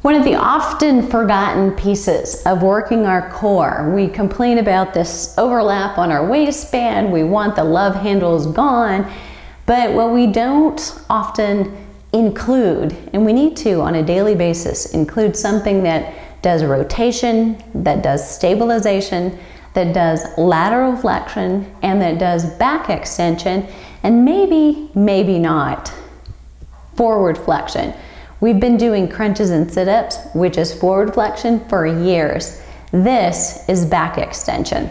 One of the often forgotten pieces of working our core, we complain about this overlap on our waistband, we want the love handles gone, but what we don't often include, and we need to on a daily basis, include something that does rotation, that does stabilization, that does lateral flexion, and that does back extension, and maybe not forward flexion. We've been doing crunches and sit-ups, which is forward flexion, for years. This is back extension.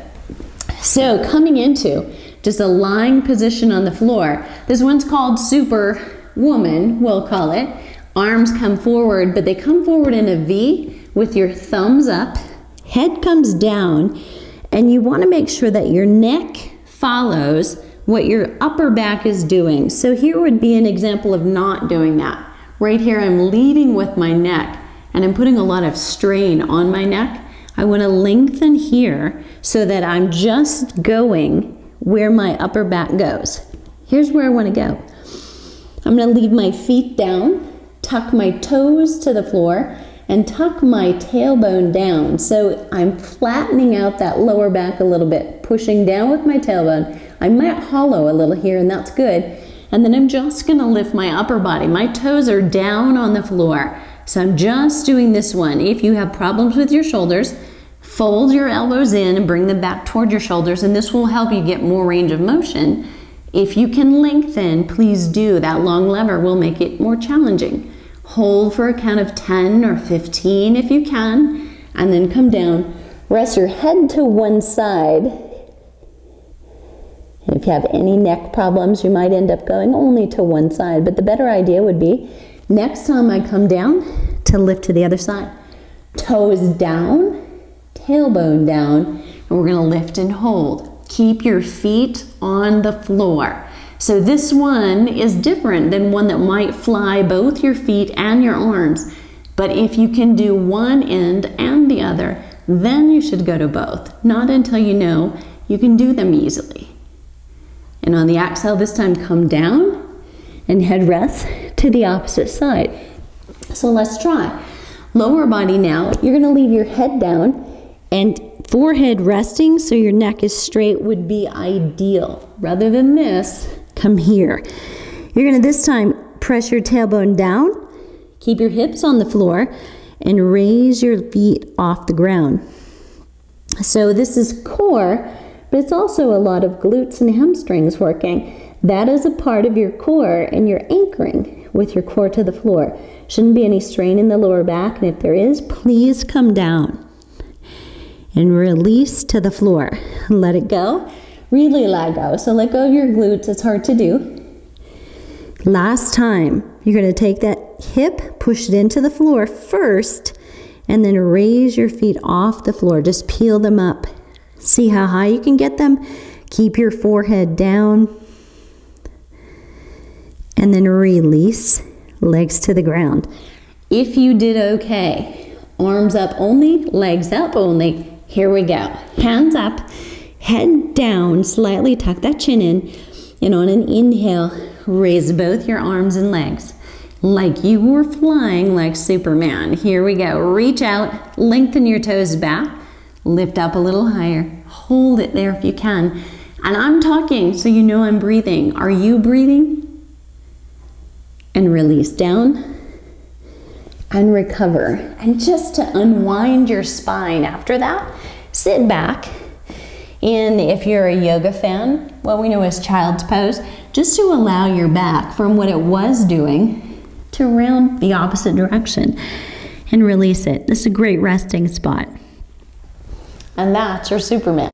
So coming into just a lying position on the floor, this one's called Superwoman, we'll call it. Arms come forward, but they come forward in a V with your thumbs up, head comes down, and you want to make sure that your neck follows what your upper back is doing. So here would be an example of not doing that. Right here, I'm leading with my neck, and I'm putting a lot of strain on my neck. I want to lengthen here so that I'm just going where my upper back goes. Here's where I want to go. I'm going to leave my feet down, tuck my toes to the floor, and tuck my tailbone down. So I'm flattening out that lower back a little bit, pushing down with my tailbone. I might hollow a little here, and that's good. And then I'm just gonna lift my upper body. My toes are down on the floor. So I'm just doing this one. If you have problems with your shoulders, fold your elbows in and bring them back toward your shoulders, and this will help you get more range of motion. If you can lengthen, please do. That long lever will make it more challenging. Hold for a count of 10 or 15 if you can, and then come down. Rest your head to one side. If you have any neck problems, you might end up going only to one side, but the better idea would be next time I come down to lift to the other side. Toes down, tailbone down, and we're gonna lift and hold. Keep your feet on the floor. So this one is different than one that might fly both your feet and your arms, but if you can do one end and the other, then you should go to both, not until you know you can do them easily. And on the exhale, this time come down and head rest to the opposite side. So let's try. Lower body now, you're gonna leave your head down and forehead resting so your neck is straight would be ideal. Rather than this, come here. You're gonna this time press your tailbone down, keep your hips on the floor, and raise your feet off the ground. So this is core, but it's also a lot of glutes and hamstrings working. That is a part of your core, and you're anchoring with your core to the floor. Shouldn't be any strain in the lower back, and if there is, please come down and release to the floor. Let it go. Really let go. So let go of your glutes. It's hard to do. Last time, you're going to take that hip, push it into the floor first, and then raise your feet off the floor. Just peel them up. See how high you can get them? Keep your forehead down. And then release, legs to the ground. If you did okay, arms up only, legs up only. Here we go. Hands up, head down, slightly tuck that chin in. And on an inhale, raise both your arms and legs like you were flying like Superman. Here we go. Reach out, lengthen your toes back. Lift up a little higher. Hold it there if you can. And I'm talking so you know I'm breathing. Are you breathing? And release down and recover. And just to unwind your spine after that, sit back. And if you're a yoga fan, what we know as child's pose, just to allow your back from what it was doing to round the opposite direction and release it. This is a great resting spot. And that's your Superman.